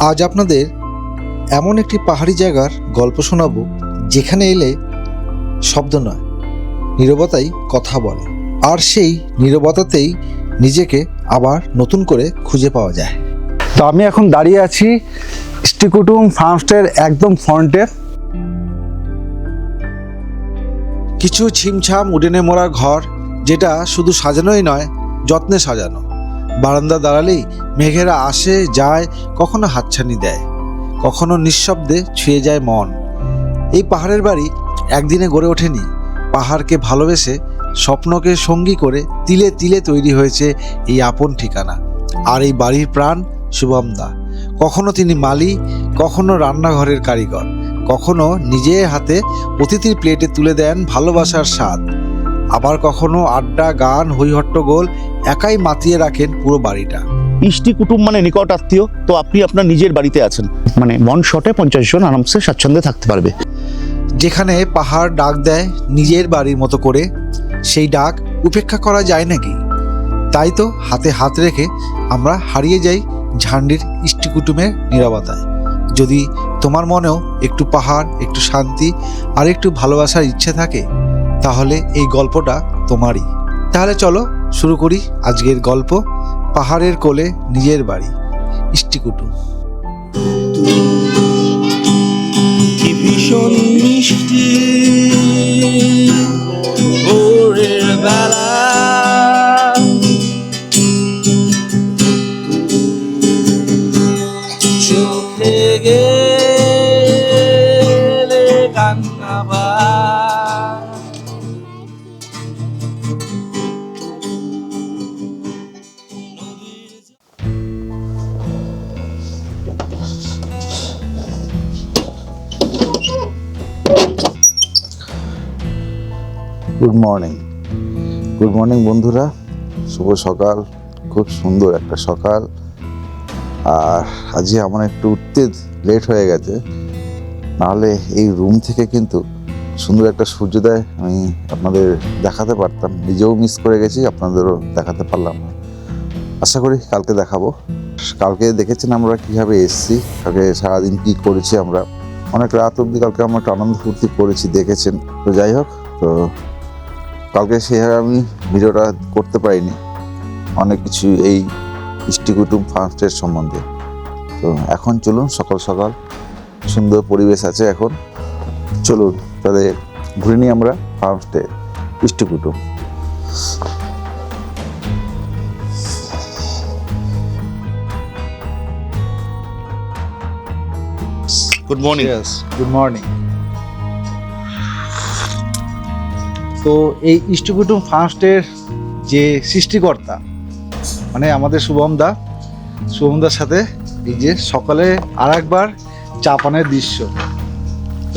আজ আপনাদের এমন একটি পাহাড়ি জায়গার গল্প শোনাবো যেখানে এলে শব্দ নয়, নীরবতাই কথা বলে, আর সেই নীরবতাতেই নিজেকে আবার নতুন করে খুঁজে পাওয়া যায়। তো আমি এখন দাঁড়িয়ে আছি ইষ্টিকুটুম ফার্মস্টের একদম ফ্রন্টে। কিছু ছিমছাম উডেনে মোড়া ঘর, যেটা শুধু সাজানোই নয়, যত্নে সাজানো। বারান্দা দাঁড়ালেই মেঘেরা আসে যায়, কখনো হাতছানি দেয়, কখনো নিঃশব্দে ছুঁয়ে যায় মন। এই পাহাড়ের বাড়ি একদিনে গড়ে ওঠেনি। পাহাড়কে ভালোবেসে, স্বপ্নকে সঙ্গী করে তিলে তিলে তৈরি হয়েছে এই আপন ঠিকানা। আর এই বাড়ির প্রাণ শুভম দা। কখনো তিনি মালি, কখনো রান্নাঘরের কারিগর, কখনো নিজের হাতে অতিথির প্লেটে তুলে দেন ভালোবাসার স্বাদ, আবার কখনো আড্ডা, গান, হইহট্টগোল একাই মাতিয়ে রাখেন পুরো বাড়িটা। ইষ্টিকুটুম মানে নিকট আত্মীয়, তো আপনি আপনার নিজের বাড়িতে আছেন, মানে ওয়ান শটে 50 জন আরামসে স্বাচ্ছন্দ্যে থাকতে পারবে। যেখানে পাহাড় ডাক দেয় নিজের বাড়ির মতো করে, সেই ডাক উপেক্ষা করা যায় নাকি? তাই তো হাতে হাত রেখে আমরা হারিয়ে যাই ঝান্ডির ইষ্টিকুটুমের নীরবতায়। যদি তোমার মনেও একটু পাহাড়, একটু শান্তি আর একটু ভালোবাসার ইচ্ছে থাকে, তাহলে এই গল্পটা তোমারই। তাহলে চলো শুরু করি আজকের গল্প, পাহাড়ের কোলে নিজের বাড়ি, ইষ্টিকুটুম। কি ভীষণ মিষ্টি ভোরের বেলা, চোখে গেলে কান্নাবা। গুড মর্নিং বন্ধুরা, শুভ সকাল। খুব সুন্দর একটা সকাল। আর আজকে আমার একটু উঠতে লেট হয়ে গেছে, নাহলে এই রুম থেকে কিন্তু সুন্দর একটা সূর্যোদয় আমি আপনাদের দেখাতে পারতাম। নিজেও মিস করে গেছি, আপনাদেরও দেখাতে পারলাম না। আশা করি কালকে দেখাবো। কালকে দেখেছেন আমরা কীভাবে এসেছি, কালকে সারাদিন কী করেছি আমরা। অনেক রাত অবধি কালকে আমরা একটু আনন্দ ফুর্তি করেছি, দেখেছেন। তো যাই হোক, তো কালকে সেভাবে আমি ভিডিওটা করতে পারিনি অনেক কিছু এই ইষ্টিকুটুম ফার্মস্টের সম্বন্ধে। তো এখন চলুন, সকাল সকাল সুন্দর পরিবেশ আছে এখন, চলুন তাহলে ঘুরে নিই আমরা farmstay Ishtikutum. Good morning. Good morning. তো এই ইষ্টিকুটুম ফার্মস্টের যে সৃষ্টিকর্তা, মানে আমাদের শুভমদার সাথে এই যে সকালে আর একবার চা পানের দৃশ্য।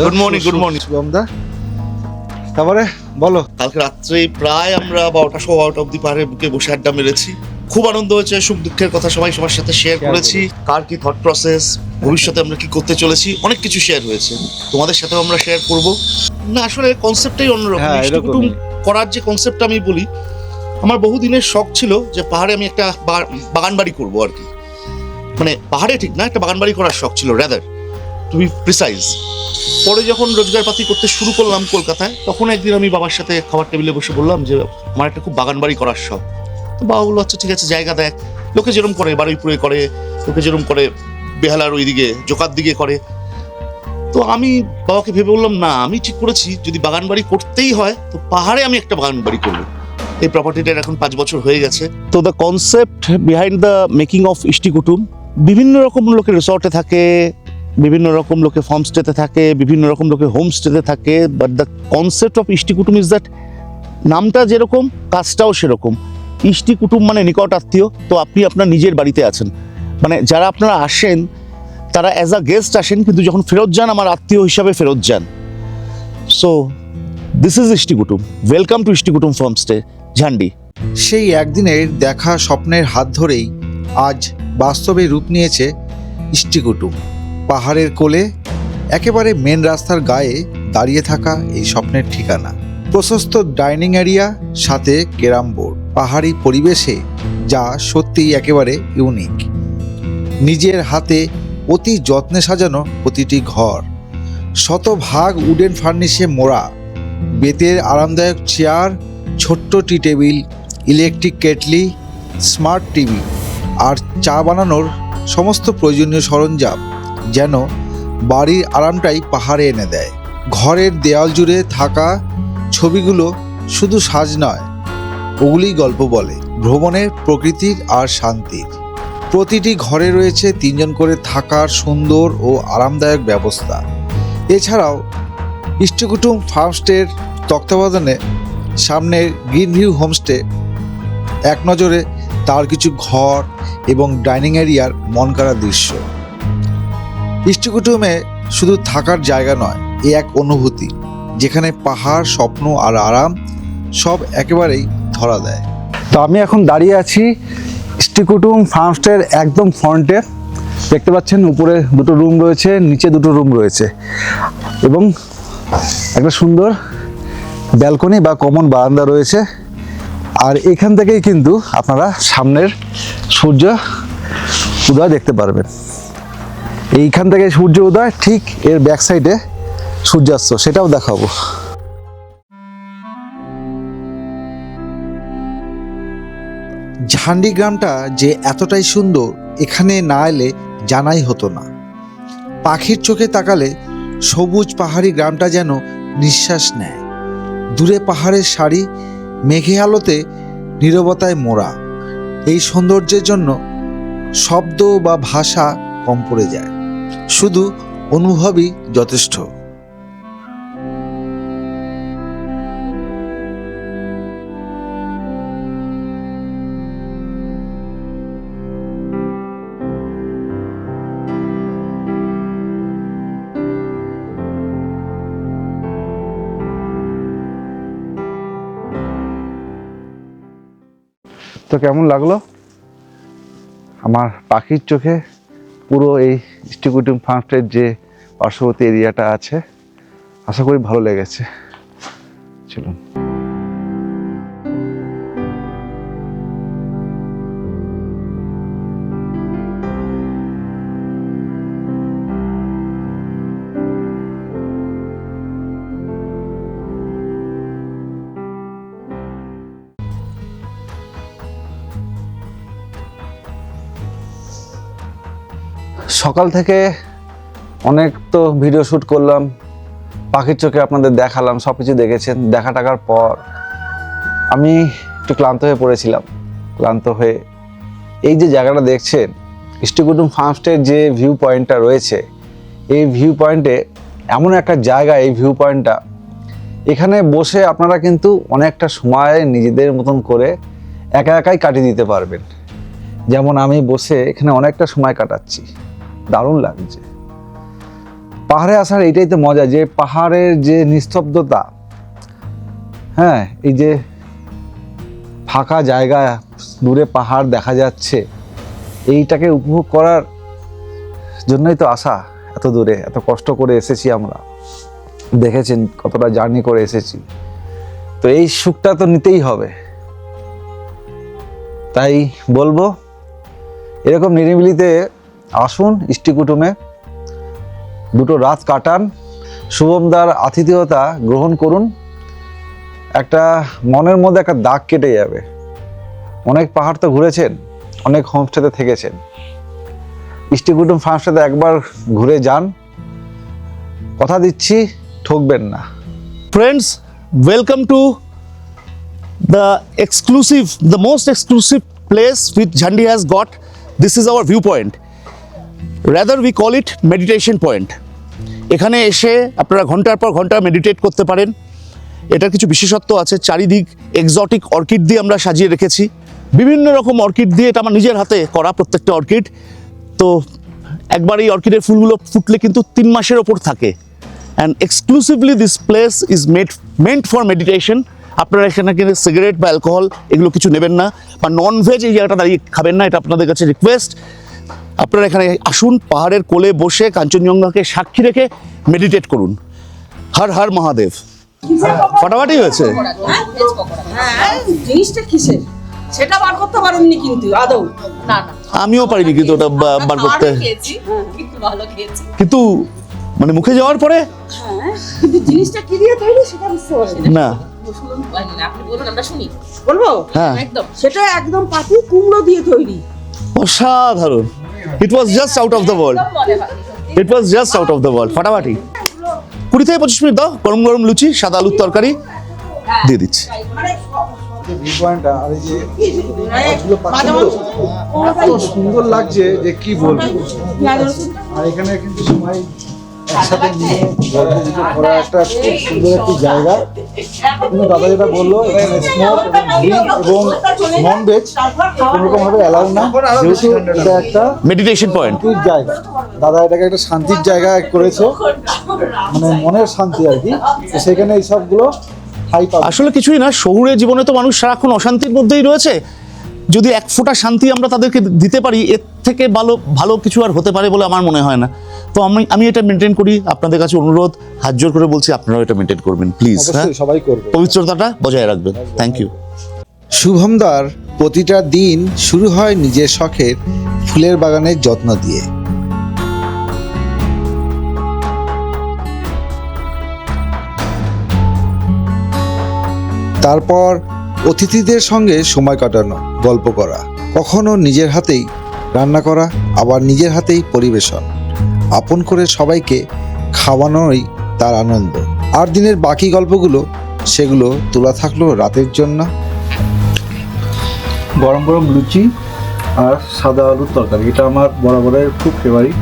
গুড মর্নিং শুভমদা, তারপরে বলো। কালকে রাত্রে প্রায় আমরা 12টা অবধি পাহাড়ের বুকে বসে আড্ডা মেরেছি। খুব আনন্দ হয়েছে, সুখ দুঃখের কথা সবাই সবার সাথে শেয়ার করেছি। কার কি থট প্রসেস, ভবিষ্যতে আমরা কি করতে চলেছি, অনেক কিছু শেয়ার হয়েছে। তোমাদের সাথেও আমরা শেয়ার করব। না আসলে কনসেপ্টটাই অন্যরকম। ইষ্টিকুটুম করার যে কনসেপ্টটা আমি বলি, আমার বহুদিনের শখ ছিল যে পাহাড়ে আমি একটা বাগান বাড়ি করবো আর কি। মানে পাহাড়ে ঠিক না, একটা বাগান বাড়ি করার শখ ছিল, রাদার টু বি প্রিসাইজ। পরে যখন রোজগারপাতি করতে শুরু করলাম কলকাতায়, তখন একদিন আমি বাবার সাথে খাবার টেবিলে বসে বললাম যে আমার একটা খুব বাগান বাড়ি করার শখ। তো বাবা বললো আচ্ছা ঠিক আছে, জায়গা দেখ। লোকে যেরকম করে বারুইপুরে করে, লোকে যেরকম করে বেহালার ওইদিকে জোকার দিকে করে। তো আমি বাবাকে ভেবে বললাম না, আমি ঠিক করেছি যদি বাগান বাড়ি করতেই হয় তো পাহাড়ে আমি একটা বাগান বাড়ি করবো। এই প্রপার্টিটার এখন 5 বছর হয়ে গেছে। তো the concept behind the making of Ishtikutum, বিভিন্ন রকম লোকে রিসর্টে থাকে, বিভিন্ন রকম লোকে ফার্মস্টেতে থাকে, বিভিন্ন রকম লোকে হোমস্টেতে থাকে, but the concept of Ishtikutum is that নামটা যেরকম কাজটাও সেরকম। ইষ্টিকুটুম মানে নিকট আত্মীয়, তো আপনি আপনার নিজের বাড়িতে আছেন। মানে যারা আপনারা আসেন তারা অ্যাজ আ গেস্ট আসেন, কিন্তু যখন ফেরত যান আমার আত্মীয় হিসাবে ফেরত যান। So this is Ishtikutum. Welcome to Ishtikutum farmstay, Jhandi. সেই একদিনের দেখা স্বপ্নের হাত ধরেই আজ বাস্তবে রূপ নিয়েছে ইষ্টিকুটুম। পাহাড়ের কোলে একেবারে মেন রাস্তার গায়ে দাঁড়িয়ে থাকা এই স্বপ্নের ঠিকানা। প্রশস্ত ডাইনিং এরিয়া, সাথে ক্যারাম বোর্ড, পাহাড়ি পরিবেশে যা সত্যিই একেবারে ইউনিক। নিজের হাতে অতি যত্নে সাজানো প্রতিটি ঘর, শতভাগ উডেন ফার্নিশে মোড়া, বেতের আরামদায়ক চেয়ার, ছোট্ট টি table, electric kettle, smart TV আর চা বানানোর সমস্ত প্রয়োজনীয় সরঞ্জাম যেন বাড়ির আরামটাই পাহাড়ে এনে দেয়। ঘরের দেওয়াল জুড়ে থাকা ছবিগুলো শুধু সাজ নয়, ওগুলি গল্প বলে ভ্রমণের, প্রকৃতির আর শান্তির। প্রতিটি ঘরে রয়েছে 3 জন করে থাকার সুন্দর ও আরামদায়ক ব্যবস্থা। এছাড়াও ইষ্টকুটুম ফার্মস্টের তত্ত্বাবধানে সামনের গ্রিন ভিউ হোমস্টে এক নজরে তার কিছু ঘর এবং ডাইনিং এরিয়ার মনকাড়া দৃশ্য। ইষ্টকুটুমে শুধু থাকার জায়গা নয়, এ এক অনুভূতি যেখানে পাহাড়, স্বপ্ন আর আরাম সব একেবারেই ধরা দেয়। তো আমি এখন দাঁড়িয়ে আছি ইষ্টকুটুম ফার্মস্টের একদম ফ্রন্টে। দেখতে পাচ্ছেন উপরে 2টো রুম রয়েছে, নিচে 2টো রুম রয়েছে এবং একটা সুন্দর ব্যালকনি বা কমন বারান্দা রয়েছে। আর এখান থেকেই কিন্তু আপনারা সামনের সূর্য উদয় দেখতে পারবেন। এইখান থেকে সূর্য উদয়, ঠিক এর ব্যাক সাইডে সূর্যাস্ত, সেটাও দেখাবো। ঝান্ডি গ্রামটা যে এতটাই সুন্দর এখানে না এলে জানাই হতো না। পাখির চোখে তাকালে সবুজ পাহাড়ি গ্রামটা যেন নিঃশ্বাস নেয়। দূরে পাহাড়ের সারি, মেঘে আলোতে নীরবতায় মোড়া। এই সৌন্দর্যের জন্য শব্দ বা ভাষা কম পড়ে যায়, শুধু অনুভবই যথেষ্ট। তো কেমন লাগলো আমার পাখির চোখে পুরো এই ইষ্টকুটুম ফার্মস্টের যে পার্শ্ববর্তী এরিয়াটা আছে? আশা করি ভালো লেগেছে। চলুন। সকাল থেকে অনেক তো ভিডিও শ্যুট করলাম, পাখির চোখে আপনাদের দেখালাম, সব কিছু দেখেছেন। দেখা টাকার পর আমি একটু ক্লান্ত হয়ে পড়েছিলাম। ক্লান্ত হয়ে এই যে জায়গাটা দেখছেন, ইষ্টকুটুম ফার্মস্টের যে ভিউ পয়েন্টটা রয়েছে, এই ভিউ পয়েন্টে এমন একটা জায়গা, এই ভিউ পয়েন্টটা, এখানে বসে আপনারা কিন্তু অনেকটা সময় নিজেদের মতন করে একা একাই কাটিয়ে দিতে পারবেন। যেমন আমি বসে এখানে অনেকটা সময় কাটাচ্ছি, দারুণ লাগছে। পাহাড়ে আসার এটাই তো মজা, যে পাহাড়ের যে নিস্তব্ধতা, হ্যাঁ, এই যে ফাঁকা জায়গা, দূরে পাহাড় দেখা যাচ্ছে, এইটাকে উপভোগ করার জন্যই তো আসা। এত দূরে এত কষ্ট করে এসেছি আমরা, দেখেছেন কতটা জার্নি করে এসেছি, তো এই সুখটা তো নিতেই হবে। তাই বলবো এরকম নিরিবিলিতে আসুন, ইষ্টকুটুমে 2টো রাত কাটান, শুভমদার আতিথেয়তা গ্রহণ করুন। একটা মনের মধ্যে একটা দাগ কেটে যাবে। অনেক পাহাড় তো ঘুরেছেন, অনেক হোমস্টেতে থেকেছেন, ইষ্টকুটুম ফার্মস্টেতে একবার ঘুরে যান, কথা দিচ্ছি ঠকবেন না। Friends, welcome to the most exclusive place which Jhandi has got. This is our viewpoint. Rather we call it meditation point. এখানে এসে আপনারা ঘন্টার পর ঘন্টা মেডিটেট করতে পারেন। এটার কিছু বিশেষত্ব আছে। চারিদিক এক্সোটিক অর্কিড দিয়ে আমরা সাজিয়ে রেখেছি, বিভিন্ন রকম অর্কিড দিয়ে। এটা আমার নিজের হাতে করা প্রত্যেকটা অর্কিড। তো একবার এই অর্কিডের ফুলগুলো ফুটলে কিন্তু 3 মাসের ওপর থাকে। And exclusively this place is meant for meditation. আপনারা এখানে কিন্তু সিগারেট বা অ্যালকোহল এগুলো কিছু নেবেন না, বা ননভেজ এই জায়গাটা দাঁড়িয়ে খাবেন না, এটা আপনাদের কাছে রিকোয়েস্ট। আপনারা এখানে আসুন, পাহাড়ের কোলে বসে কাঞ্চনজঙ্ঘাকে সাক্ষী রেখে মেডিটেট করুন। হর হর মহাদেব। ফাটাফাটি হয়েছে। হ্যাঁ, জিনিসটা কিসের সেটা বার করতে পারেননি কিন্তু আদৌ। না না, আমিও পারিনি কিন্তু ওটা বার করতে। খেয়েছি কিন্তু ভালো খেয়েছি। কিন্তু মানে মুখে যাওয়ার পরে হ্যাঁ, কিন্তু জিনিসটা কি দিয়ে তৈরি সেটা বুঝতে পারছি না। শুনুন, আপনি বলুন, আমরা শুনি। বলবো? হ্যাঁ। একদম। সেটা একদম পাতি কুমড়ো দিয়ে তৈরি। অসাধারণ। It was just out of the world. একদম মনে হয়। It was just out of the world. ফাটাফাটি। 20 থেকে 25 মিনিট দাও, গরম গরম লুচি, সাদা আলুর তরকারি দিয়ে দিচ্ছি। মানে ভিউ পয়েন্টটা আর এই যে মাঝে মাঝে এত সুন্দর লাগছে যে কি বলবো। আর এখানে কিন্তু সবাই একসাথে নিয়ে গল্প গুজব করা একটা খুব সুন্দর একটি জায়গা। কিন্তু দাদা যেটা বললো, এখানে স্মোক এবং নন ভেজ কোনোরকম ভাবে অ্যালাউ না, যেহেতু এটা একটা মেডিটেশন পয়েন্ট। শান্তির জায়গা। দাদা এটাকে একটা শান্তির জায়গা করেছে, মানে মনের শান্তি আর কি। তো সেখানে এই সবগুলো হাই পাবে। আসলে কিছুই না, শহুরে জীবনে তো মানুষ সারাক্ষণ অশান্তির মধ্যেই রয়েছে। যদি এক ফোঁটা শান্তি আমরা তাদেরকে দিতে পারি, এর থেকে ভালো কিছু আর হতে পারে বলে আমার মনে হয় না। তো আমি এটা মেনটেন করি। আপনাদের কাছে অনুরোধ, হাত জোর করে বলছি, আপনারাও এটা মেনটেন করবেন প্লিজ। হ্যাঁ, অবশ্যই সবাই করবে। পবিত্রতাটা বজায় রাখবেন। Thank you. শুভমদার প্রতিটা দিন শুরু হয় নিজের শখের ফুলের বাগানের যত্ন দিয়ে। তারপর অতিথিদের সঙ্গে সময় কাটানো, গল্প করা, কখনো নিজের হাতেই রান্না করা, আবার নিজের হাতেই পরিবেশন, আপন করে সবাইকে খাওয়ানোই তার আনন্দ। আর দিনের বাকি গল্পগুলো, সেগুলো তোলা থাকলো রাতের জন্য। গরম গরম লুচি আর সাদা আলুর তরকারি, এটা আমার বরাবরের খুব ফেভারিট।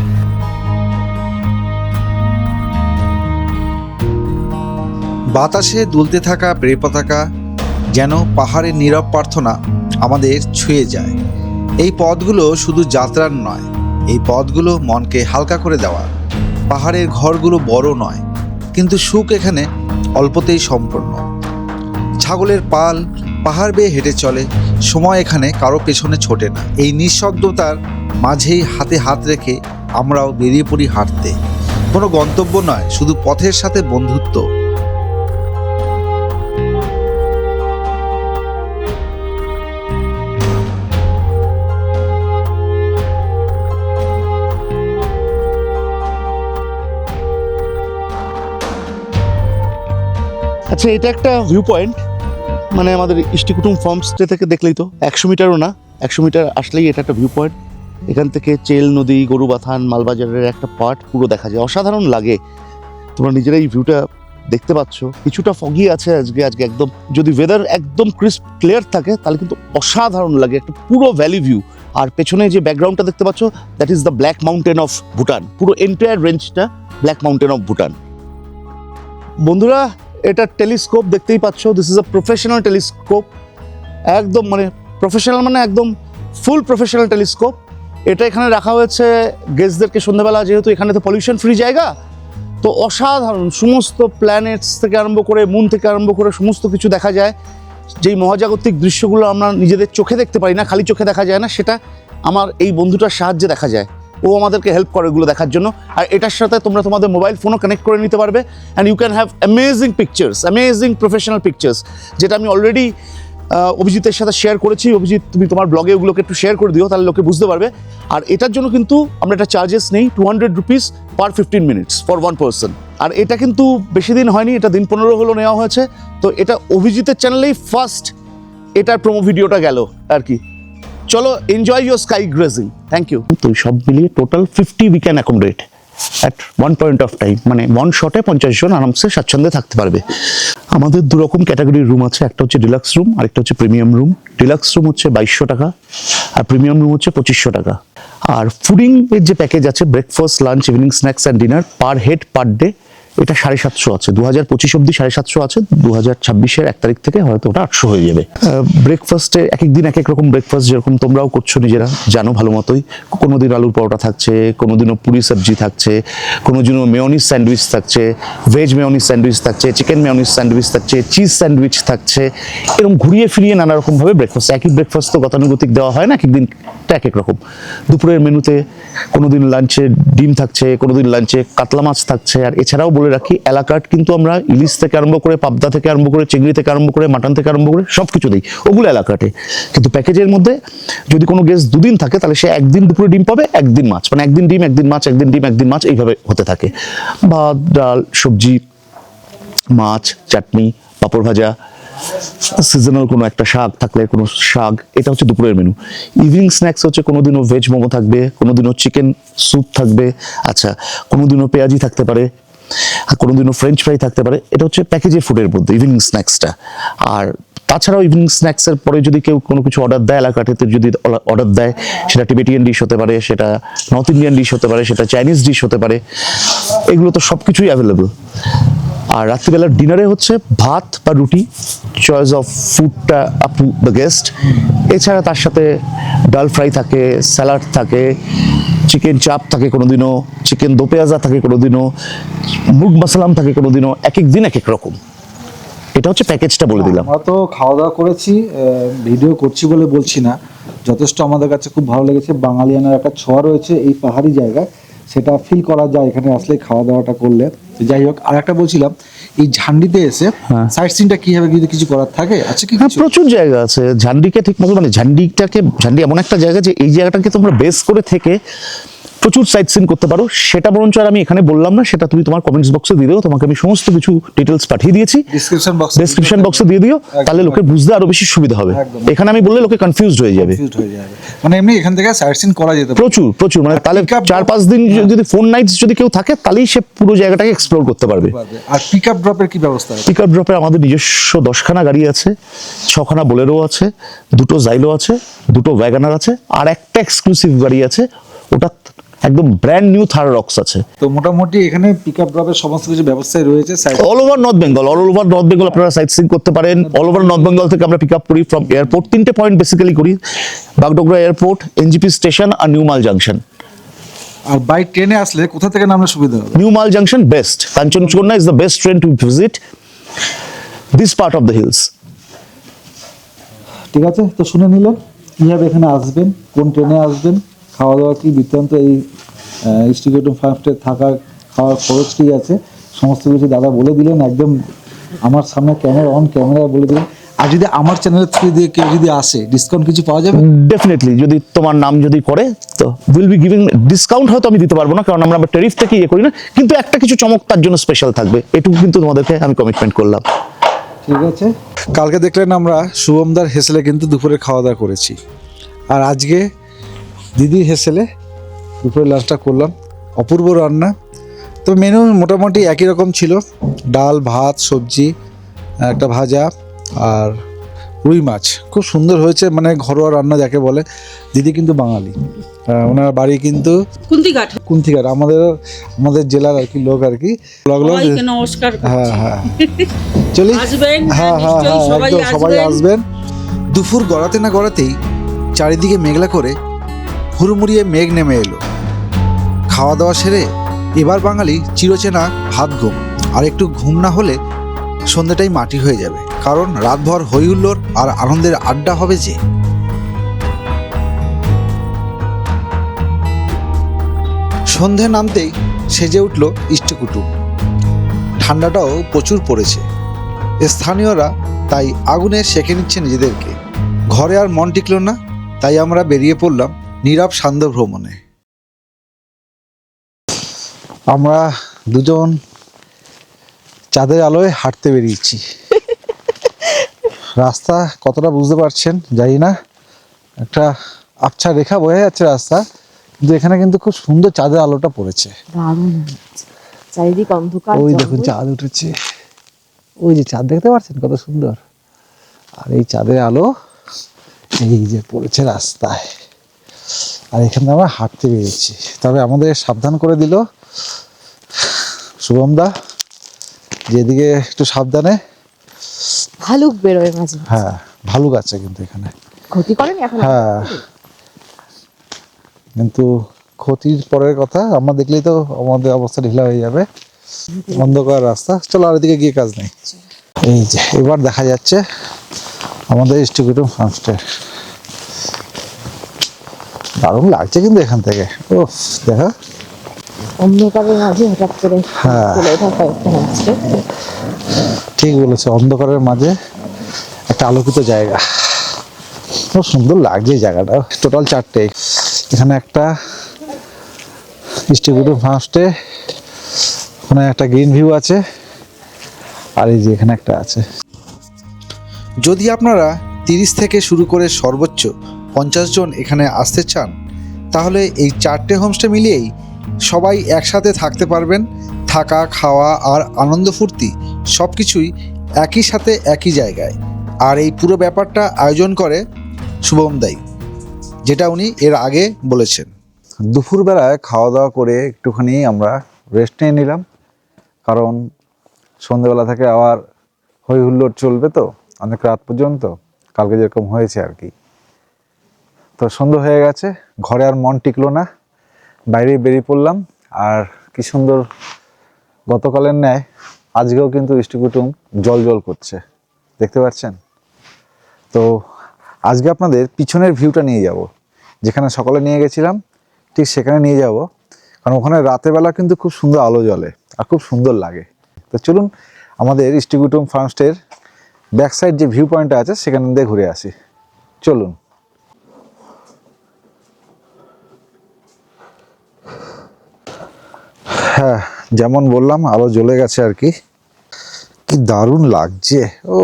বাতাসে দুলতে থাকা প্রে পতাকা যেন পাহাড়ের নীরব প্রার্থনা আমাদের ছুঁয়ে যায়। এই পথগুলো শুধু যাত্রার নয়, এই পথগুলো মনকে হালকা করে দেওয়া। পাহাড়ের ঘরগুলো বড় নয়, কিন্তু সুখ এখানে অল্পতেই সম্পূর্ণ। ছাগলের পাল পাহাড় বেয়ে হেঁটে চলে, সময় এখানে কারো পেছনে ছোটে না। এই নিঃশব্দতার মাঝেই হাতে হাত রেখে আমরাও বেরিয়ে পড়ি হাঁটতে। কোনো গন্তব্য নয়, শুধু পথের সাথে বন্ধুত্ব। আচ্ছা, এটা একটা ভিউ পয়েন্ট, মানে আমাদের ইষ্টিকুটুম ফার্ম স্টে থেকে দেখলেই তো 100 মিটারও না, 100 মিটার আসলেই এটা একটা ভিউ পয়েন্ট। এখান থেকে চেল নদী, গরুবাথান, মালবাজারের একটা পার্ট পুরো দেখা যায়। অসাধারণ লাগে। তোমরা নিজেরাই এই ভিউটা দেখতে পাচ্ছ। কিছুটা ফগি আছে আজকে একদম, যদি ওয়েদার একদম ক্রিস্প ক্লিয়ার থাকে তাহলে কিন্তু অসাধারণ লাগে, একটা পুরো ভ্যালি ভিউ। আর পেছনে যে ব্যাকগ্রাউন্ডটা দেখতে পাচ্ছ, that is the black mountain of Bhutan. পুরো এন্টায়ার রেঞ্জটা ব্ল্যাক মাউন্টেন অফ ভুটান। বন্ধুরা, এটা টেলিস্কোপ দেখতেই পাচ্ছ। This is a professional telescope, একদম মানে প্রফেশনাল, মানে একদম ফুল প্রফেশনাল টেলিস্কোপ। এটা এখানে রাখা হয়েছে গেস্টদেরকে সন্ধ্যাবেলা, যেহেতু এখানে তো পলিউশন ফ্রি জায়গা, তো অসাধারণ সমস্ত প্ল্যানেটস থেকে আরম্ভ করে, মুন থেকে আরম্ভ করে সমস্ত কিছু দেখা যায়। যেই মহাজাগতিক দৃশ্যগুলো আমরা নিজেদের চোখে দেখতে পারি না, খালি চোখে দেখা যায় না, সেটা আমার এই বন্ধুটার সাহায্যে দেখা যায়। ও আমাদেরকে হেল্প করে এগুলো দেখার জন্য। আর এটার সাথে তোমরা তোমাদের মোবাইল ফোনও কানেক্ট করে নিতে পারবে, and you can have amazing pictures, amazing professional pictures, যেটা আমি অলরেডি অভিজিতের সাথে শেয়ার করেছি। অভিজিৎ, তুমি তোমার ব্লগে ওগুলোকে একটু শেয়ার করে দিও, তাহলে লোকে বুঝতে পারবে। আর এটার জন্য কিন্তু আমরা একটা চার্জেস নেই, 200 rupees per 15 minutes for 1 person. আর এটা কিন্তু বেশি দিন হয়নি, এটা দিন 15 হলো নেওয়া হয়েছে। তো এটা অভিজিতের চ্যানেলেই ফার্স্ট এটার প্রোমো ভিডিওটা গেল আর কি। চলো, enjoy your sky grazing. Thank you. তো সব মিলিয়ে total 50 we can accommodate at one point of time, মানে ওয়ান শটে 50 জন আরামসে স্বাচ্ছন্দ্যে থাকতে পারবে। আমাদের দুরকম ক্যাটাগরির রুম আছে, একটা হচ্ছে ডিলাক্স রুম, আরেকটা হচ্ছে প্রিমিয়াম রুম। ডিলাক্স রুম হচ্ছে 2200 টাকা, আর প্রিমিয়াম রুম হচ্ছে 2500 টাকা। আর ফুডিং এর যে প্যাকেজ আছে, breakfast, lunch, evening snacks and dinner, per head per day এটা 750 আছে। 2025 অব্দি 750 আছে, 2026-এর 1 তারিখ থেকে হয়তো ওটা 800 হয়ে যাবে। ব্রেকফাস্টে এক এক দিন এক এক রকম ব্রেকফাস্ট, যেরকম তোমরাও করছো নিজেরা জানো ভালো মতোই। কোনো দিন আলুর পরোটা থাকছে, কোনো দিনও পুরি সবজি থাকছে, কোনো দিনও মেয়োনিজ স্যান্ডউইচ থাকছে, ভেজ মেয়োনিজ স্যান্ডউইচ থাকছে, চিকেন মেয়োনিজ স্যান্ডউইচ থাকছে, চিজ স্যান্ডউইচ থাকছে। এরকম ঘুরিয়ে ফিরিয়ে নানা রকমভাবে ব্রেকফাস্ট। একই ব্রেকফাস্ট তো গতানুগতিক দেওয়া হয় না, এক একদিন এক এক রকম। দুপুরের মেনুতে কোনো দিন লাঞ্চে ডিম থাকছে, কোনো দিন লাঞ্চে কাতলা মাছ থাকছে। আর এছাড়াও বলে রাখি, এলাকাট কিন্তু আমরা ইলিশ থেকে আরম্ভ করে, পাবদা থেকে আরম্ভ করে, চিংড়ি থেকে আরম্ভ করে, মাটন থেকে আরম্ভ করে সব কিছু দিই, ওগুলো এলাকাটে। কিন্তু প্যাকেজের মধ্যে যদি কোনো গেস্ট দুদিন থাকে তাহলে সে একদিন দুপুরে ডিম পাবে, একদিন মাছ, মানে একদিন ডিম একদিন মাছ, একদিন ডিম একদিন মাছ, এইভাবে হতে থাকে। ভাত, ডাল, সবজি, মাছ, চাটনি, পাঁপড় ভাজা, সিজনাল কোনো একটা শাক থাকলে কোনো শাক, এটা হচ্ছে দুপুরের মেনু। ইভিনিং স্ন্যাক্স হচ্ছে কোনোদিনও ভেজ মোমো থাকবে, কোনোদিনও চিকেন স্যুপ থাকবে, আচ্ছা কোনোদিনও পেঁয়াজি থাকতে পারে, কোনোদিনও ফ্রেঞ্চ ফ্রাই থাকতে পারে। এটা হচ্ছে প্যাকেজের ফুডের মধ্যে ইভিনিং স্ন্যাক্সটা। আর তাছাড়াও ইভিনিং স্ন্যাক্সের পরে যদি কেউ কোনো কিছু অর্ডার দেয়, এলাকাতে যদি অর্ডার দেয়, সেটা টিবেটিয়ান ডিশ হতে পারে, সেটা নর্থ ইন্ডিয়ান ডিশ হতে পারে, সেটা চাইনিজ ডিশ হতে পারে, এগুলো তো সব কিছুই অ্যাভেলেবল। আর রাত্রিবেলার ডিনারে হচ্ছে ভাত বা রুটি, চয়েস অফ ফুডটা আপ টু দ্য গেস্ট। এছাড়া তার সাথে ডাল ফ্রাই থাকে, স্যালাড থাকে, চিকেন চাপ থাকে কোনোদিনও, চিকেন দো পেঁয়াজা থাকে কোনোদিনও, মুগ মাসালাম থাকে কোনোদিনও, এক এক দিন এক এক রকম। এটা হচ্ছে প্যাকেজটা বলে দিলাম। আমরা তো খাওয়া দাওয়া করেছি, ভিডিও করছি বলে বলছি না, যথেষ্ট আমাদের কাছে খুব ভালো লেগেছে। বাঙালিয়ানার একটা ছোঁয়া রয়েছে এই পাহাড়ি জায়গায়, সেটা ফিল করা যায় এখানে আসলে খাওয়া দাওয়াটা করলে। তো যাই হোক, আর একটা বলছিলাম, এই ঝান্ডিতে এসে সাইট সিনটা কি হবে, যদি কিছু করার থাকে আছে কি? হ্যাঁ, প্রচুর জায়গা আছে ঝান্ডিকে ঠিক মতো, মানে ঝান্ডি এমন একটা জায়গা যে এই জায়গাটাকে তোমরা বেস করে থেকে প্রচুর সাইট সিন করতে পারো। সেটা বরঞ্চ আর আমি এখানে বললাম না, সেটা তুমি তোমার কমেন্টস বক্সে দিয়ে দিও, তোমাকে আমি সমস্ত কিছু ডিটেলস পাঠিয়ে দিয়েছি, ডেসক্রিপশন বক্সে দিয়ে দিও, তাহলে লোকের বুঝতে আরো বেশি সুবিধা হবে। এখানে আমি বললে লোকে কনফিউজড হয়ে যাবে। মানে এমনি এখান থেকে সাইট সিন করা যেতে পারে প্রচুর, মানে তাহলে 4-5 দিন যদি 4 নাইটস যদি কেউ থাকে, তাহলেই সে পুরো জায়গাটাকে এক্সপ্লোর করতে পারবে। আর পিক আপ ড্রপের কি ব্যবস্থা আছে? পিক আপ ড্রপে আমাদের নিজস্ব 10খানা গাড়ি আছে, 6খানা বোলেরো আছে, 2টো জাইলো আছে, 2টো ওয়াগনার আছে, আর একটা এক্সক্লুসিভ গাড়ি আছে, ওটা একদম ব্র্যান্ড নিউ থার রক্স আছে। তো মোটামুটি এখানে পিক আপ ড্রপের সমস্ত কিছু ব্যবস্থাই রয়েছে। অল ওভার নর্থ বেঙ্গল আপনারা সাইট সিইং করতে পারেন। অল ওভার নর্থ বেঙ্গল থেকে আমরা পিক আপ করি ফ্রম এয়ারপোর্ট, 3টে পয়েন্ট বেসিক্যালি করি, বাগডোগরা এয়ারপোর্ট, এনজিপি স্টেশন আর নিউ মাল জাংশন। আর বাই ট্রেনে আসলে কোথা থেকে নামলে সুবিধা হবে? নিউ মাল junction best, Kanchenjunga is the best train to visit this part of the hills. ঠিক আছে, তো শুনে নিলেন কীভাবে এখানে আসবেন, কোন ট্রেনে আসবেন, খাওয়া দাওয়া কি বৃত্তান্ত, এই ইনস্টিটিউট ফার্স্টে থাকা খাওয়ার খরচ কী আছে, সমস্ত কিছু দাদা বলে দিলেন, একদম আমার সামনে ক্যামেরা বলে দিলেন। আর যদি আমার চ্যানেলের থ্রু দিয়ে কেউ যদি আসে, ডিসকাউন্ট কিছু পাওয়া যাবে? ডেফিনেটলি, যদি তোমার নাম যদি করে তো উইল বি গিভিং ডিসকাউন্ট। হয়তো আমি দিতে পারবো না, কারণ আমরা ট্যারিফ থেকে ইয়ে করি না, কিন্তু একটা কিছু চমক তার জন্য স্পেশাল থাকবে, এটুকু কিন্তু তোমাদেরকে আমি কমিটমেন্ট করলাম। ঠিক আছে। কালকে দেখলেন আমরা শুভমদার হেসেলে কিন্তু দুপুরে খাওয়া দাওয়া করেছি, আর আজকে দিদির হেসেলে দুপুরে লাঞ্চটা করলাম। অপূর্ব রান্না। তো মেনু মোটামুটি একই রকম ছিল, ডাল, ভাত, সবজি, একটা ভাজা আর রুই মাছ। খুব সুন্দর হয়েছে, মানে ঘরোয়া রান্না যাকে বলে। দিদি কিন্তু বাঙালি, ওনার বাড়ি কিন্তু কুন্তিঘাট, আমাদের জেলার আর কি লোক আর কি। নমস্কার। হ্যাঁ চলি। হ্যাঁ একদম সবাই আসবেন। দুপুর গড়াতে না গড়াতেই চারিদিকে মেঘলা করে হুড়মুড়িয়ে মেঘ নেমে এলো। খাওয়া দাওয়া সেরে এবার বাঙালি চিরচেনা ভাত ঘুম, আর একটু ঘুম না হলে সন্ধ্যাটাই মাটি হয়ে যাবে, কারণ রাতভর হই হুল্লোড় আর আনন্দের আড্ডা হবে যে। সন্ধে নামতেই সেজে উঠল ইষ্টকুটুম। ঠান্ডাটাও প্রচুর পড়েছে, স্থানীয়রা তাই আগুনে সেঁকে নিচ্ছে নিজেদেরকে। ঘরে আর মন টিকল না, তাই আমরা বেরিয়ে পড়লাম নীরব সান্ধ্য ভ্রমণে। আমরা দুজন চাঁদের আলোয় হাঁটতে বেরিয়েছি। রাস্তা কতটা বুঝতে পারছেন জানি না, একটা আবছা রেখা বোঝা যাচ্ছে রাস্তা, কিন্তু এখানে কিন্তু খুব সুন্দর চাঁদের আলোটা পড়েছে। চারিদিক অন্ধকার, ওই দেখুন চাঁদ উঠেছে, ওই যে চাঁদ দেখতে পাচ্ছেন কত সুন্দর। আর এই চাঁদের আলো এই যে পড়েছে রাস্তায়, আর এখানে আমরা হাঁটতে বেরিয়েছি। তবে আমাদের সাবধান করে দিল শুভমদা, যেদিকে একটু সাবধানে। ভালুক বেরোয় মাঝে। হ্যাঁ, ভালুক আছে কিন্তু এখানে, ক্ষতি করেনি এখন? হ্যাঁ, কিন্তু ক্ষতির পরের কথা, আমরা দেখলেই তো আমাদের অবস্থা ঢিলা হয়ে যাবে। অন্ধকার রাস্তা, চলো আর এদিকে গিয়ে কাজ নেই। এই যে এবার দেখা যাচ্ছে আমাদের ইনস্টিটিউট ফার্মস্টে। দারুণ লাগছে কিন্তু এখান থেকে, ও দেখা অন্ধকারের মাঝে হঠাৎ করে হ্যাঁ। চলে ওঠা কয়েকটা হোমস্টে। ঠিক বলেছে, অন্ধকারের মাঝে একটা আলোকিত জায়গা, খুব সুন্দর লাগছে এই জায়গাটা। টোটাল 4টে, এখানে একটা ডিস্ট্রিবিউটিভ ফার্স্টে, ওখানে একটা গ্রিন ভিউ আছে, আর এই যে এখানে একটা আছে। যদি আপনারা 30 থেকে শুরু করে সর্বোচ্চ 50 জন এখানে আসতে চান, তাহলে এই 4টে হোমস্টে মিলিয়েই সবাই একসাথে থাকতে পারবেন। থাকা, খাওয়া আর আনন্দ ফুর্তি সব কিছুই একই সাথে একই জায়গায়। আর এই পুরো ব্যাপারটা আয়োজন করে শুভম দাই, যেটা উনি এর আগে বলেছেন। দুপুরবেলায় খাওয়া দাওয়া করে একটুখানি আমরা রেস্ট নিয়ে নিলাম, কারণ সন্ধ্যেবেলা থেকে আবার হই হুল্লোড় চলবে তো অনেক রাত পর্যন্ত, কালকে যেরকম হয়েছে আর কি। তো সন্ধ্যা হয়ে গেছে, ঘরে আর মন টিকলো না, বাইরে বেরিয়ে পড়লাম। আর কি সুন্দর, গতকালের ন্যায় আজকেও কিন্তু ইষ্টিকুটুম জল জল করছে, দেখতে পাচ্ছেন। তো আজকে আপনাদের পিছনের ভিউটা নিয়ে যাব, যেখানে সকালে নিয়ে গেছিলাম ঠিক সেখানে নিয়ে যাব, কারণ ওখানে রাতের বেলা কিন্তু খুব সুন্দর আলো জ্বলে আর খুব সুন্দর লাগে। তো চলুন আমাদের ইষ্টিকুটুম ফার্মস্টের ব্যাক সাইড যে ভিউ পয়েন্টটা আছে সেখান দিয়ে ঘুরে আসি, চলুন। হ্যাঁ, যেমন বললাম আলো জ্বলে গেছে আর কি। কি দারুণ লাগছে, ও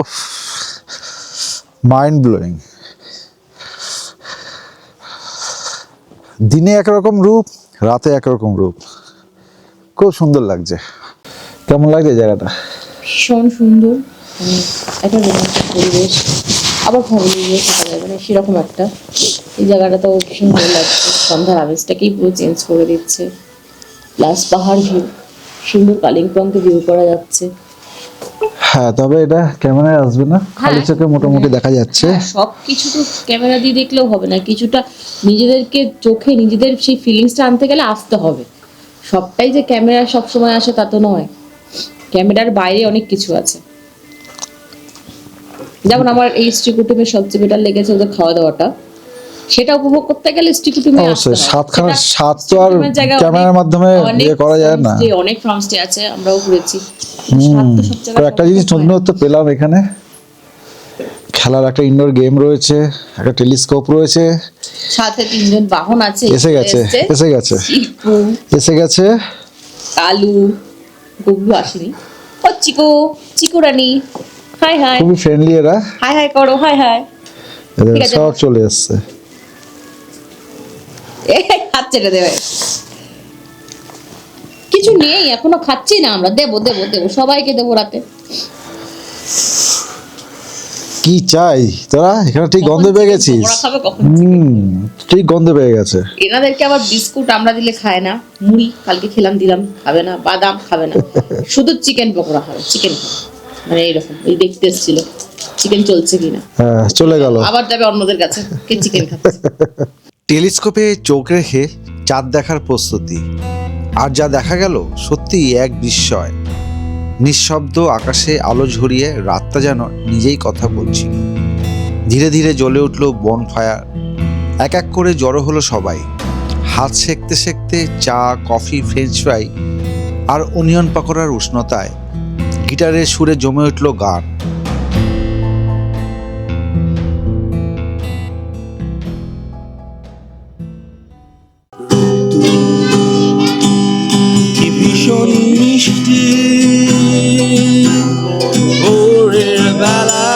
মাইন্ড ব্লোয়িং। দিনে একরকম রূপ, রাতে একরকম রূপ, খুব সুন্দর লাগছে। কেমন লাগছে জায়গাটা? ভীষণ সুন্দর, মানে একটা রোমান্টিক পরিবেশ, আবার ফ্যামিলি নিয়ে থাকা যায়, মানে সেরকম একটা। এই জায়গাটা তো ভীষণ ভালো লাগছে, সন্ধ্যার আমেজটাকেই পুরো চেঞ্জ করে দিচ্ছে। প্লাস পাহাড় ভিউ, সুন্দর কালিম্পংকে ভিউ করা যাচ্ছে। হ্যাঁ, তবে এটা ক্যামেরায় আসবে না, খালি চোখে মোটামুটি দেখা যাচ্ছে। সব কিছু তো ক্যামেরা দিয়ে দেখলেও হবে না, কিছুটা নিজেদেরকে চোখে নিজেদের সেই ফিলিংসটা আনতে গেলে আসতে হবে। সবটাই যে ক্যামেরা সবসময় আসে তা তো নয়, ক্যামেরার বাইরে অনেক কিছু আছে। যেমন আমার এই স্ট্রিকুটুমের সবচেয়ে বেটার লেগেছে ওদের খাওয়া দাওয়াটা, সেটা উপভোগ করতে গেলে স্ট্রিকুটুমে অবশ্যই সাতখানা স্বাদ তো আর ক্যামেরার মাধ্যমে ইয়ে করা যায় না। অনেক ফার্মস্টে আছে, আমরাও ঘুরেছি। স্বাদ তো সব তো জায়গায় একটা জিনিস নতুনত্ব পেলাম এখানে, খেলার একটা ইনডোর গেম রয়েছে, একটা টেলিস্কোপ রয়েছে, সাথে 3জন বাহন আছে। এসে গেছে চিকু, এসে গেছে। কালু, গুগলু আসেনি। ও চিকু রানী, হাই হাই খুবই ফ্রেন্ডলি এরা, হাই হাই করো, হাই হাই। এদের ঠিক আছে। সব চলে এসছে। হাত ছেড়ে দেবে, কিছু নেই এখনো, খাচ্ছি না আমরা, দেবো সবাইকে দেবো রাতে। কি চাই তোরা? এখানে ঠিক গন্ধ পেয়ে গেছিস। ওরা খাবে কখন? ঠিক গন্ধ পেয়ে গেছে। এনাদেরকে আবার বিস্কুট আমরা দিলে খায় না, মুড়ি কালকে খেলাম দিলাম খাবে না, বাদাম খাবে না, শুধু চিকেন পকোড়া খাবে, চিকেন মানে এইরকম। এই দেখতে এসেছিল চিকেন চলছে কিনা, হ্যাঁ, চলে গেল, আবার যাবে অন্যদের কাছে, কে চিকেন খাচ্ছে। টেলিস্কোপে চোখ রেখে চাঁদ দেখার প্রস্তুতি, আর যা দেখা গেল সত্যি এক বিস্ময়। নিঃশব্দ আকাশে আলো ঝরিয়ে রাতটা যেন নিজেই কথা বলছিল। ধীরে ধীরে জ্বলে উঠল বনফায়ার, এক এক করে জড়ো হলো সবাই। হাত সেঁকতে সেঁকতে চা, কফি, ফ্রেঞ্চ ফ্রাই আর অনিয়ন পাকোড়ার উষ্ণতায় গিটারের সুরে জমে উঠল গান। কি ভীষণ মিষ্টি ভোরের বেলা,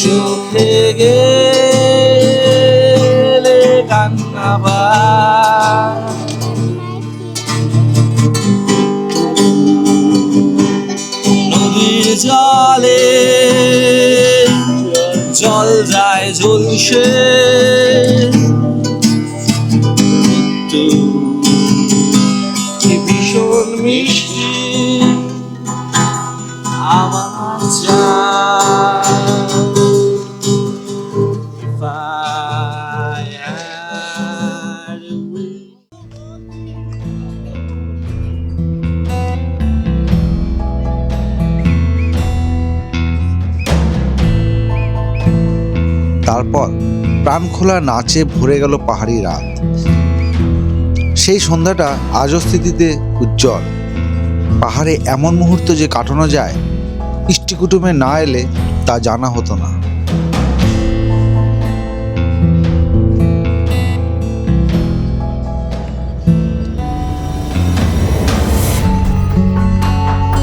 চোখে গেলে কান্না পায়। নদীর জলে জল যায় ঝলসে, কি ভীষণ মিষ্টি আমার চাই। If I had a wish. তারপর প্রাণখোলা নাচে ভরে গেল পাহাড়ি রাত। সেই সন্ধ্যাটা আজও স্মৃতিতে উজ্জ্বল। পাহাড়ে এমন মুহূর্ত যে কাটানো যায়, ইষ্টি কুটুমে না এলে তা জানা হতো না।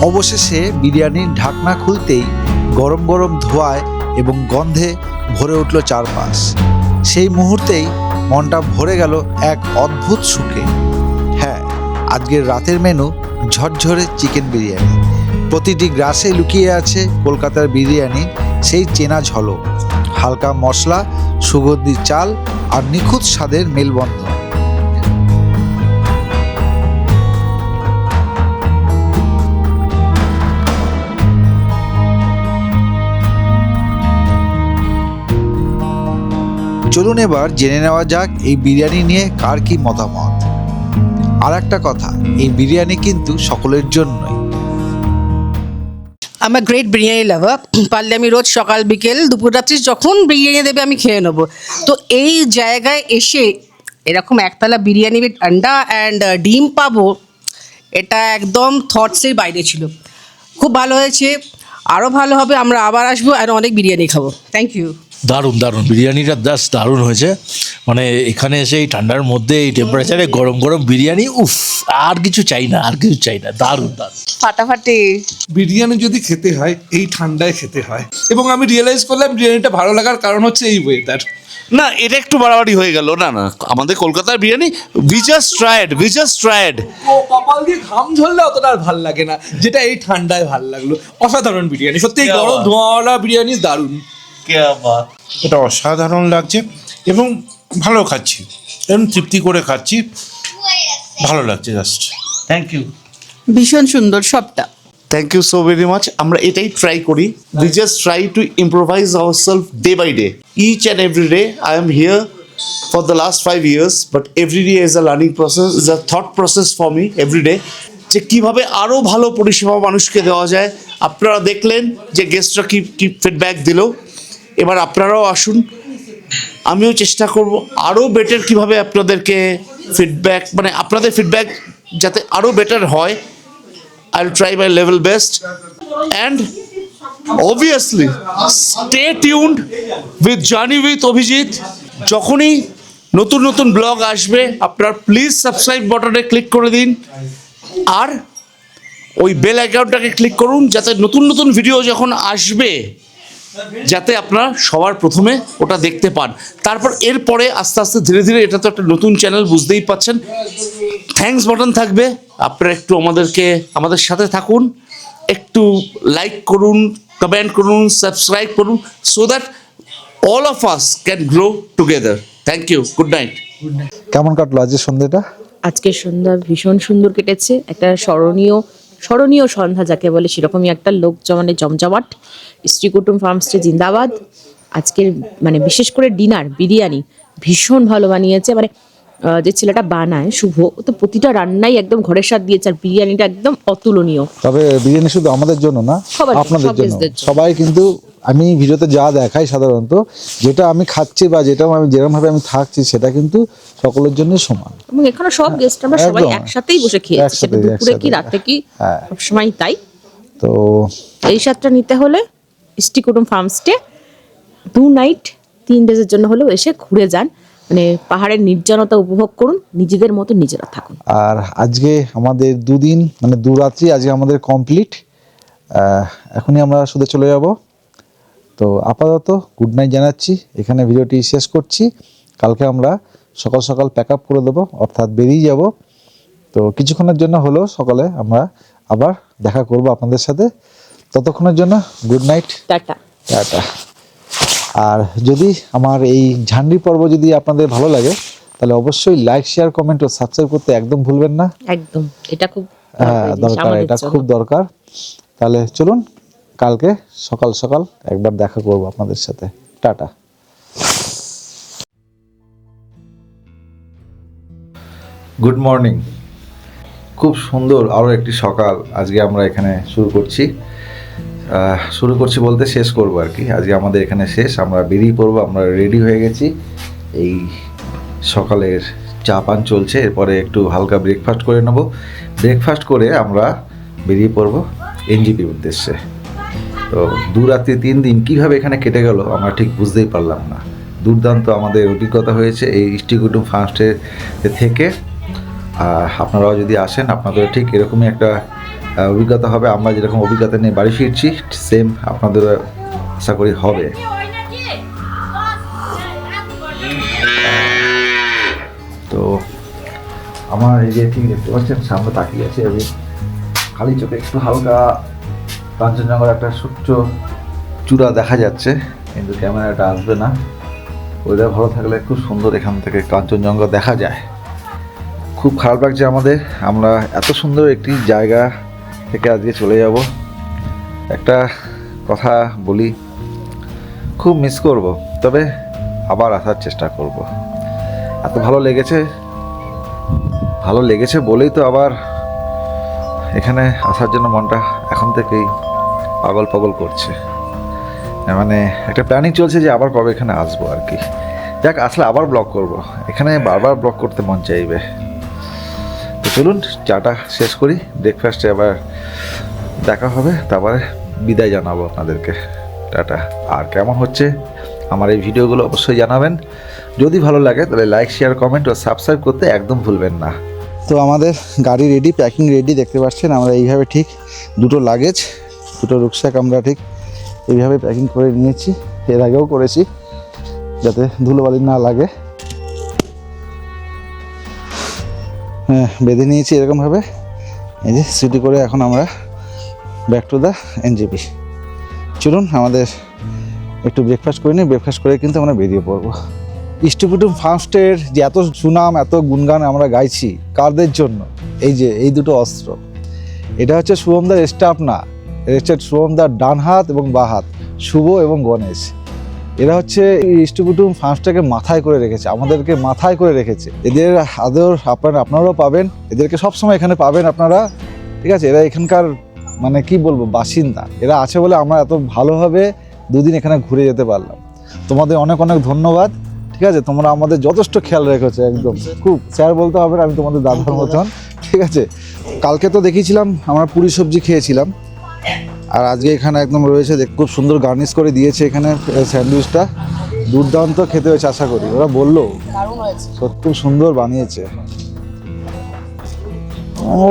অবশেষে বিরিয়ানির ঢাকনা খুলতেই গরম গরম ধোঁয়ায় এবং গন্ধে ভরে উঠল চারপাশ। সেই মুহূর্তেই মনটা ভরে গেল এক অদ্ভুত সুখে। হ্যাঁ, আজকের রাতের মেনু ঝরঝরে চিকেন বিরিয়ানি। প্রতিটি গ্রাসে লুকিয়ে আছে কলকাতার বিরিয়ানি সেই চেনা ঝলক, হালকা মশলা, সুগন্ধি চাল আর নিখুঁত স্বাদের মেলবন্ধন। চলুন এবার জেনে নেওয়া যাক এই বিরিয়ানি নিয়ে কার কি মতামত। আর একটা কথা, এই বিরিয়ানি কিন্তু সকলের জন্যই। আমি গ্রেট বিরিয়ানি লাভার। পারলে আমি রোজ সকাল বিকেল দুপুর রাত্রি যখন বিরিয়ানি দেবে আমি খেয়ে নেবো। তো এই জায়গায় এসে এরকম একতলা বিরিয়ানি উইথ আন্ডা অ্যান্ড ডিম পাবো, এটা একদম থটসের বাইরে ছিল। খুব ভালো হয়েছে, আরও ভালো হবে। আমরা আবার আসবো আর অনেক বিরিয়ানি খাবো। Thank you. দারুণ দারুণ, বিরিয়ানিটা জাস্ট দারুণ হয়েছে। মানে এখানে এসে এই ঠান্ডার মধ্যে এই টেম্পারেচারে গরম গরম বিরিয়ানি, উফ, আর কিছু চাই না, আর কিছু চাই না। দারুণ দারুণ, ফাটাফাটি। বিরিয়ানি যদি খেতে হয় এই ঠান্ডায় খেতে হয়। এবং আমি রিয়েলাইজ করলাম বিরিয়ানিটা ভালো লাগার কারণ হচ্ছে এই ওয়েদার। না, এটা একটু বাড়াবাড়ি হয়ে গেল। না না, আমাদের কলকাতার বিরিয়ানি উই জাস্ট ট্রাইড। ও কপাল দিয়ে ঘাম ঝরলে অতটা আর ভাল লাগে না, যেটা এই ঠান্ডায় ভাল লাগলো। অসাধারণ বিরিয়ানি, সত্যি এই গরম ধোঁয়াওয়ালা বিরিয়ানি দারুণ। এটা অসাধারণ লাগছে এবং ভালো খাচ্ছি, এরকম তৃপ্তি করে খাচ্ছি, ভালো লাগছে জাস্ট। Thank you. ভীষণ সুন্দর সবটা। Thank you so very much. আমরা এটাই ট্রাই করি। We just try to improvise ourselves day by day, each and every day. I am here for the last 5 years, but every day is a learning process, is a thought process for me every day, যে কীভাবে আরও ভালো পরিষেবা মানুষকে দেওয়া যায়। আপনারা দেখলেন যে গেস্টরা কি ফিডব্যাক দিল। এবার আপনারাও আসুন, আমিও চেষ্টা করব আরও বেটার কীভাবে আপনাদেরকে ফিডব্যাক, মানে আপনাদের ফিডব্যাক যাতে আরও বেটার হয়। I'll try my level best, and obviously stay tuned with Journey with Abhijit. যখনই নতুন নতুন ব্লগ আসবে আপনারা প্লিজ সাবস্ক্রাইব বাটনে ক্লিক করে দিন, আর ওই বেল আইকনটাকে ক্লিক করুন যাতে নতুন নতুন ভিডিও যখন আসবে যাতে আপনারা সবার প্রথমে ওটা দেখতে পান। তারপর এরপরে আস্তে আস্তে ধীরে ধীরে, এটা তো একটা নতুন চ্যানেল, বুঝতেই পাচ্ছেন, থ্যাঙ্কস বাটন থাকবে। আপনারা একটু আমাদের সাথে থাকুন, একটু লাইক করুন, কমেন্ট করুন, সাবস্ক্রাইব করুন, so that all of us can grow together. Thank you, good night. কেমন কাটলো আজকের সন্ধ্যাটা? আজকের সন্ধ্যা ভীষণ সুন্দর কেটেছে। একটা স্মরণীয় সন্ধ্যা যাকে বলে সেরকমই একটা লোক মানে জমজমাট। স্ত্রী কুটুম ফার্মস্টে জিন্দাবাদ। আজকের মানে বিশেষ করে ডিনার বিরিয়ানি ভীষণ ভালো বানিয়েছে। মানে যে ছেলেটা বানায় শুভ, ও তো প্রতিটা রান্নাই একদম ঘরের স্বাদ দিয়েছে, আর বিরিয়ানিটা একদম অতুলনীয়। তবে বিরিয়ানি শুধু আমাদের জন্য না, সবার জন্য, আপনাদের সব জন্য। guestদের জন্য। সবাই কিন্তু, আমি ভিডিওতে যা দেখাই সাধারণত, যেটা আমি খাচ্ছি বা যেটা আমি যেরকমভাবে আমি থাকছি সেটা কিন্তু সকলের জন্য সমান। এবং এখানে সব গেস্ট আমরা সবাই একদম। একসাথেই বসে খেয়েছি, সেটা একসাথে, দুপুরে কি একসাথে। রাতে কি হ্যাঁ। সবসময় তাই। তো এই স্বাদটা নিতে হলে স্ত্রী কুটুম ফার্মস্টে 2 নাইট 3 ডেজের জন্য হলেও এসে ঘুরে যান। মানে পাহাড়ের নির্জনতা উপভোগ করুন, নিজেদের মতো নিজেরা থাকুন। আর আজকে আমাদের 2 দিন মানে 2 রাত্রি আজকে আমাদের কমপ্লিট। এখনই আমরা শুধু চলে যাব। তো আপাতত গুড নাইট জানাচ্ছি, এখানে ভিডিওটি শেষ করছি। কালকে আমরা সকাল সকাল প্যাক আপ করে দেবো, অর্থাৎ বেরিয়ে যাব। তো কিছুক্ষণের জন্য হলেও সকালে আমরা আবার দেখা করব আপনাদের সাথে। ততক্ষণের জন্য গুড নাইট, টাটা। টাটা। আর যদি আমার এই ঝান্ডি পর্ব যদি আপনাদের ভালো লাগে তাহলে অবশ্যই লাইক, শেয়ার, কমেন্ট ও সাবস্ক্রাইব করতে একদম ভুলবেন না। একদম, এটা খুব দরকার, এটা খুব দরকার। তাহলে চলুন কালকে সকাল সকাল একবার দেখা করব আপনাদের সাথে। টাটা। Good morning. খুব সুন্দর আরও একটি সকাল আজকে আমরা এখানে শুরু করছি। শুরু করছি বলতে শেষ করব আর কি। আজকে আমাদের এখানে শেষ, আমরা বেরিয়ে পড়বো। আমরা রেডি হয়ে গেছি, এই সকালের চা পান চলছে, এরপরে একটু হালকা ব্রেকফাস্ট করে নেব। ব্রেকফাস্ট করে আমরা বেরিয়ে পড়বো এনজিপির উদ্দেশ্যে। তো 2 রাত্রি 3 দিন কীভাবে এখানে কেটে গেল আমরা ঠিক বুঝতেই পারলাম না। দুর্দান্ত আমাদের অভিজ্ঞতা হয়েছে এই ইষ্টি কুটুম ফার্মস্টে থেকে। আপনারাও যদি আসেন আপনাদের ঠিক এরকমই একটা অভিজ্ঞতা হবে। আমরা যেরকম অভিজ্ঞতা নিয়ে বাড়ি ফিরছি সেম আপনাদের আশা করি হবে। তো আমার এই যে ঠিক দেখতে পাচ্ছেন সামনে তাকিয়ে আছে, আমি খালি চোখে একটু হালকা কাঞ্চনজঙ্ঘার একটা সূর্য চূড়া দেখা যাচ্ছে, কিন্তু ক্যামেরাটা আসবে না। ওয়েদার ভালো থাকলে খুব সুন্দর এখান থেকে কাঞ্চনজঙ্ঘা দেখা যায়। খুব খারাপ লাগছে আমাদের, আমরা এত সুন্দর একটি জায়গা থেকে আজকে চলে যাব। একটা কথা বলি, খুব মিস করব, তবে আবার আসার চেষ্টা করব। এত ভালো লেগেছে বলেই তো আবার এখানে আসার জন্য মনটা এখন থেকেই পাগল করছে। মানে একটা প্ল্যানিং চলছে যে আবার কবে এখানে আসবো আর কি। যাক, আসলে আবার ব্লগ করব, এখানে বারবার ব্লগ করতে মন চাইবে। তো চলুন চাটা শেষ করি, ব্রেকফাস্টে আবার দেখা হবে, তারপরে বিদায় জানাবো আপনাদেরকে। টাটা। আর কেমন হচ্ছে আমার এই ভিডিওগুলো অবশ্যই জানাবেন। যদি ভালো লাগে তাহলে লাইক, শেয়ার, কমেন্ট ও সাবস্ক্রাইব করতে একদম ভুলবেন না। তো আমাদের গাড়ি রেডি, প্যাকিং রেডি, দেখতে পাচ্ছেন আমরা এইভাবে ঠিক 2টো লাগেজ, 2টো রুকস্যাক আমরা ঠিক এইভাবে প্যাকিং করে নিয়েছি। এর আগেও করেছি যাতে ধুলোবালি না লাগে। হ্যাঁ, বেঁধে নিয়েছি এরকমভাবে, এই যে সিটি করে। এখন আমরা ব্যাক টু দ্য এনজিপি। চলুন আমাদের একটু ব্রেকফাস্ট করে নিই, ব্রেকফাস্ট করে কিন্তু আমরা বেরিয়ে পড়বো। ইষ্টি কুটুম ফার্মস্টের যে এত সুনাম, এত গুণগান আমরা গাইছি কারদের জন্য, এই যে এই 2টো অস্ত্র, এটা হচ্ছে শুভমদার স্টাফ না, এটা হচ্ছে শুভমদার ডান হাত এবং বাঁ হাত, শুভ এবং গণেশ। এরা হচ্ছে এই ইষ্টি কুটুম ফার্মসটাকে মাথায় করে রেখেছে, আমাদেরকে মাথায় করে রেখেছে। এদের আদর আপনারাও পাবেন, এদেরকে সবসময় এখানে পাবেন আপনারা, ঠিক আছে। এরা এখানকার মানে কি বলবো বাসিন্দা, এরা আছে বলে আমরা এত ভালোভাবে 2 দিন এখানে ঘুরে যেতে পারলাম। তোমাদের অনেক ধন্যবাদ, ঠিক আছে। তোমরা আমাদের যথেষ্ট খেয়াল রেখেছো, একদম খুব, স্যার বলতে হবে না, আমি তোমাদের দাদার মতন, ঠিক আছে। কালকে তো দেখিয়েছিলাম আমরা পুরি সবজি খেয়েছিলাম, আর আজকে এখানে একদম রয়েছে, খুব সুন্দর গার্নিশ করে দিয়েছে এখানে স্যান্ডউইচটা, দুর্দান্ত খেতে হয়েছে আশা করি। ওরা বললো সত্যি খুব সুন্দর বানিয়েছে। ও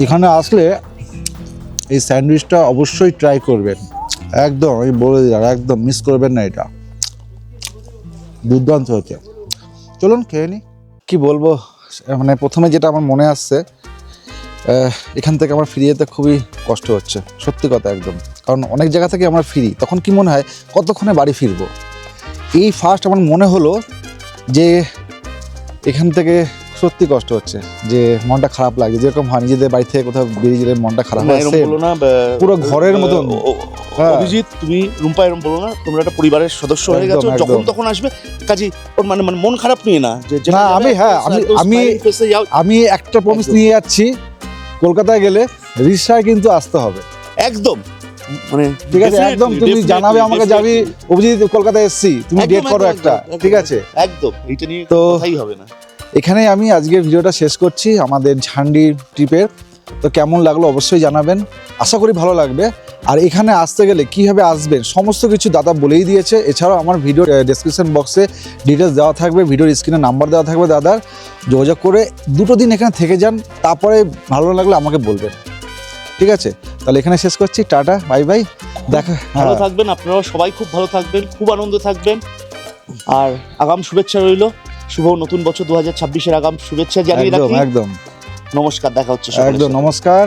এখানে আসলে এই স্যান্ডউইচটা অবশ্যই ট্রাই করবেন, একদম আমি বলে দিলাম, একদম মিস করবেন না, এটা দুর্দান্ত হচ্ছে। চলুন খেয়ে নিই। কি বলবো, মানে প্রথমে যেটা আমার মনে আসছে, এখান থেকে আমার ফিরে যেতে খুবই কষ্ট হচ্ছে, সত্যি কথা একদম। কারণ অনেক জায়গা থেকে আমরা ফিরি, তখন কি মনে হয় কতক্ষণে বাড়ি ফিরবো। এই ফার্স্ট আমার মনে হলো যে এখান থেকে সত্যি কষ্ট হচ্ছে, যে মনটা খারাপ লাগে, যেরকম হয় নিজেদের বাড়ি থেকে কোথাও বেরিয়ে গেলে মনটা খারাপ হয়, পুরো ঘরের মতন। অভিজিৎ, তুমি রুম্পা এরকম বলো না, তোমরা একটা পরিবারের সদস্য হয়ে গেছো, যখন তখন আসবে, কাজী মানে মন খারাপ নিয়ে না। না আমি একটা প্রমিস নিয়ে যাচ্ছি, কলকাতায় গেলে রিক্সায় কিন্তু আসতে হবে একদম, মানে ঠিক আছে, একদম তুমি জানাবে আমাকে, যাবি অভিজিৎ কলকাতায় এসেছি, তুমি ডেট করো একটা, ঠিক আছে একদম, এইটা নিয়ে তো কথাই হবে না। এখানেই আমি আজকের ভিডিওটা শেষ করছি আমাদের ঝান্ডি ট্রিপের। তো কেমন লাগলো অবশ্যই জানাবেন, আশা করি ভালো লাগবে। আর এখানে আসতে গেলে কীভাবে আসবেন সমস্ত কিছু দাদা বলেই দিয়েছে। এছাড়াও আমার ভিডিও ডেসক্রিপশন বক্সে ডিটেলস দেওয়া থাকবে, ভিডিওর স্ক্রিনে নাম্বার দেওয়া থাকবে, দাদার যোগাযোগ করে 2টো দিন এখানে থেকে যান, তারপরে ভালো লাগলে আমাকে বলবেন, ঠিক আছে। তাহলে এখানে শেষ করছি, টাটা, বাই বাই, দেখা। ভালো থাকবেন আপনারাও, সবাই খুব ভালো থাকবেন, খুব আনন্দে থাকবেন। আর আগাম শুভেচ্ছা রইল, শুভ নতুন বছর 2026-এর আগাম শুভেচ্ছা জানিয়ে রাখি। একদম নমস্কার, দেখা হচ্ছে একদম, নমস্কার।